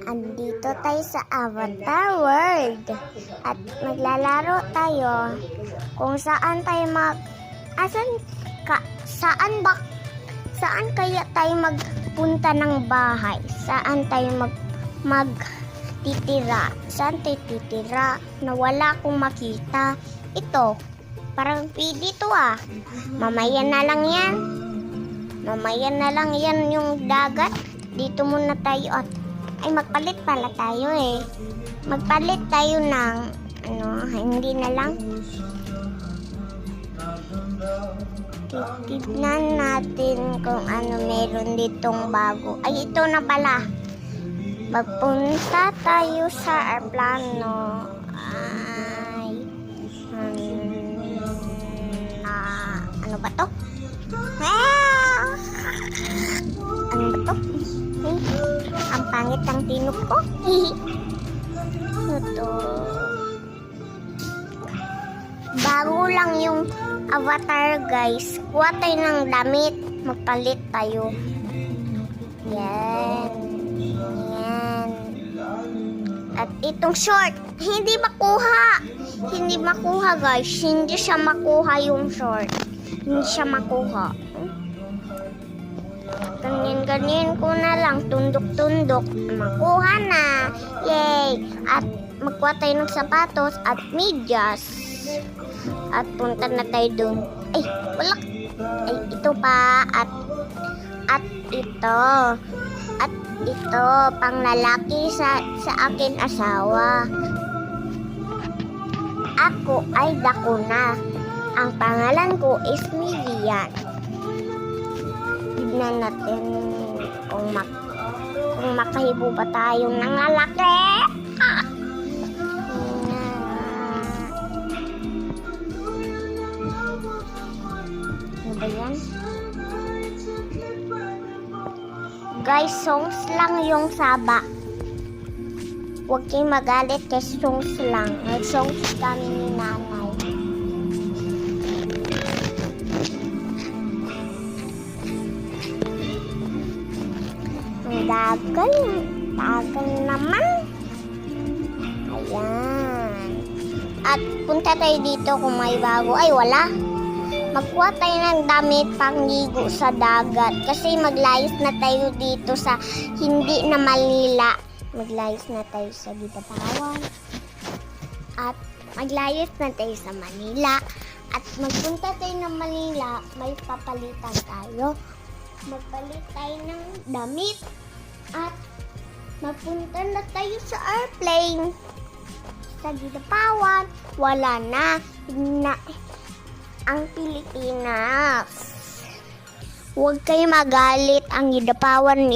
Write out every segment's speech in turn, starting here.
Andito tayo sa Avatar World at maglalaro tayo kung saan tayo saan kaya tayo magpunta ng bahay, saan tayo magtitira, saan tayo titira na wala akong makita. Ito parang pwede to mamaya na lang yan yung dagat. Dito muna tayo at magpalit pala tayo magpalit tayo ng hindi na lang. Titignan natin kung ano meron ditong bago. Ito na pala. Magpunta tayo sa aeroplano. Ano ba to? Ano ba to? Ang pangit ang tinok ko. Ito. Bago lang yung Avatar, guys. Kuha tayo ng damit. Magpalit tayo. Yan. At itong short, hindi makuha guys. Hindi siya makuha yung short. Hindi siya makuha. Ganyan ko na lang. Tundok-tundok. Makuha na. Yay! At magkuha tayo ng sapatos at medyas. At punta na tayo dun. Wala. Ito pa. At ito. At ito, pang lalaki sa akin asawa. Ako ay Dakuna. Ang pangalan ko is Milian. Tignan natin kung makahibo ba tayong nangalaki. Ano ba yan? Guys, songs lang yung saba. Huwag kayong magalit kasi songs lang. Songs kami ni nanay. Ang dagal naman. Ayan. At punta tayo dito kung may bago. Wala. Magkuha tayo ng damit pangligo sa dagat kasi maglayos na tayo dito sa hindi na Manila. Maglayos na tayo sa Gidapawan at maglayos na tayo sa Manila at magpunta tayo ng Manila. May papalitan tayo. Magpalit tayo ng damit at magpunta na tayo sa airplane sa Gidapawan. Wala na ang Pilipinas. Huwag kayo magalit. Ang Gidapawan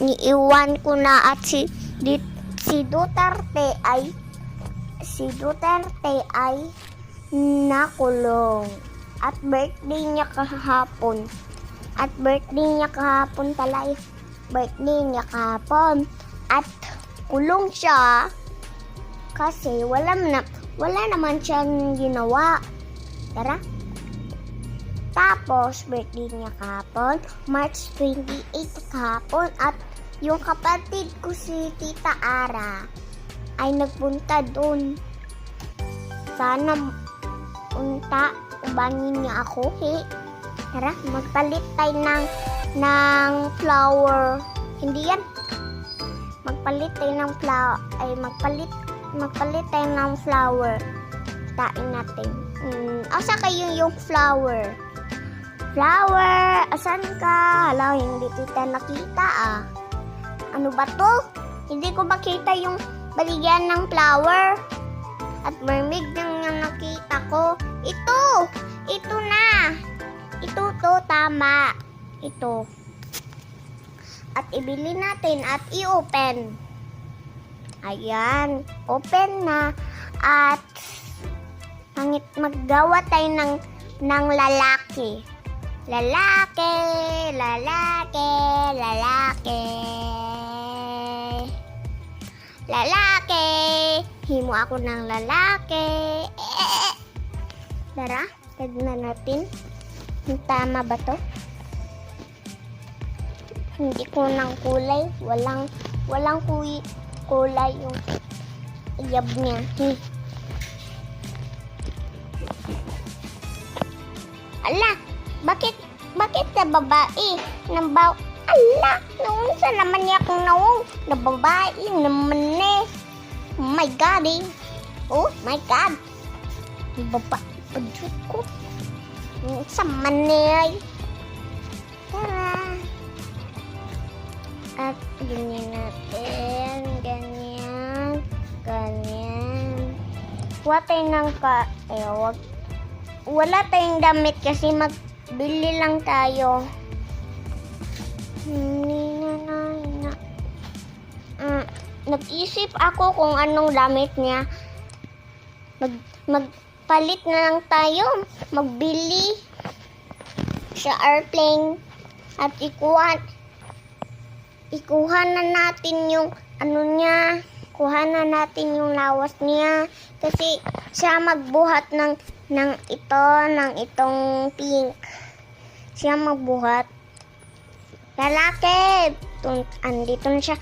niiwan ko na at si Duterte ay nakulong. At birthday niya kahapon. At kulong siya kasi wala naman siyang ginawa. Tara. Tapos, birthday niya kahapon, March 28 kahapon, at yung kapatid ko si Tita Ara ay nagpunta doon. Sana ubangin niya ako. Tara, magpalit tayo ng flower. Hindi yan. Magpalit tayo ng flower. Magpalit tayo ng flower. Tain natin. Asa kayo yung flower? Flower, asan ka? Hala, hindi kita nakita Ano ba to? Hindi ko makita yung baligyan ng flower. At mermaid yung nakita ko. Ito na. Ito to, tama. Ito. At ibili natin at i-open. Ayan, open na. At maggawa tayo ng lalaki. Lalaki. Himo ako ng lalaki. Tara, tignan natin. Tama ba to? Hindi ko ng kulay. walang kulay yung iyab niya. Ala, bakit na babae? Ala, naunsa naman niya akong nawong na babae naman eh. Oh my God eh. Oh my God. Babae pa dyan ko. Sa manay. Tara. At ganyan natin. Ganyan. Kuha tayo ng wala tayong damit kasi magbili lang tayo. Nag-isip ako kung anong damit niya. Magpalit na lang tayo. Magbili sa airplane at ikuha na natin yung ano niya. Kuha na natin yung lawas niya kasi siya magbuhat ng itong pink. Siya magbuhat. Lalaki. Andito na siya.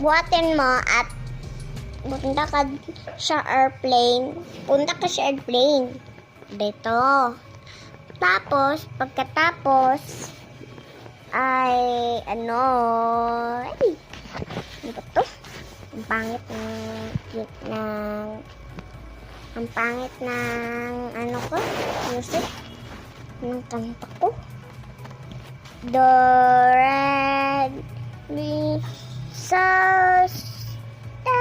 Buhatin mo at punta ka sa airplane. Dito. Tapos, pagkatapos, ay, ano ba to? Ang pangit ng ano ko, music, ng kanta ko. Do, re, mi, so, da,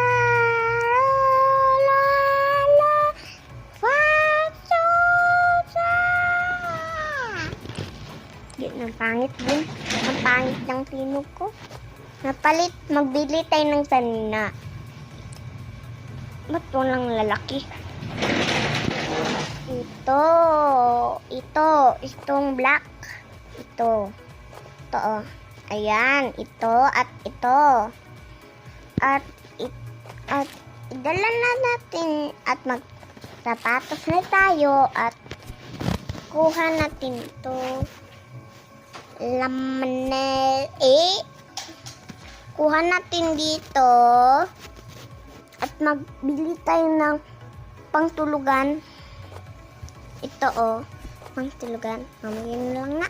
la, la, fa, so, sa. Yun, ang pangit din. Ang pangit ng tinog ko. Magbili tayo ng sanina. Ba't walang lalaki? Itong black. Ito, oh. Ayan, ito at ito. At idala na natin at magsapatos na tayo at kuha natin ito. Laman kuha natin dito at magbili tayo ng pangtulugan. Ito pangtulugan. Mamaya na lang na.